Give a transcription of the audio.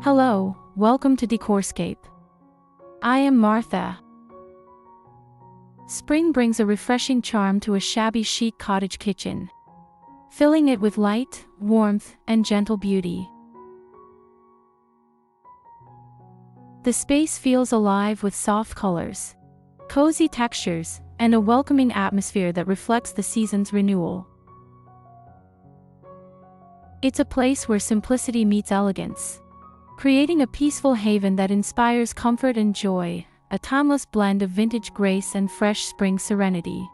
Hello, welcome to Decorscape. I am Martha. Spring brings a refreshing charm to a shabby chic cottage kitchen, filling it with light, warmth, and gentle beauty. The space feels alive with soft colors, cozy textures, and a welcoming atmosphere that reflects the season's renewal. It's a place where simplicity meets elegance, creating a peaceful haven that inspires comfort and joy, a timeless blend of vintage grace and fresh spring serenity.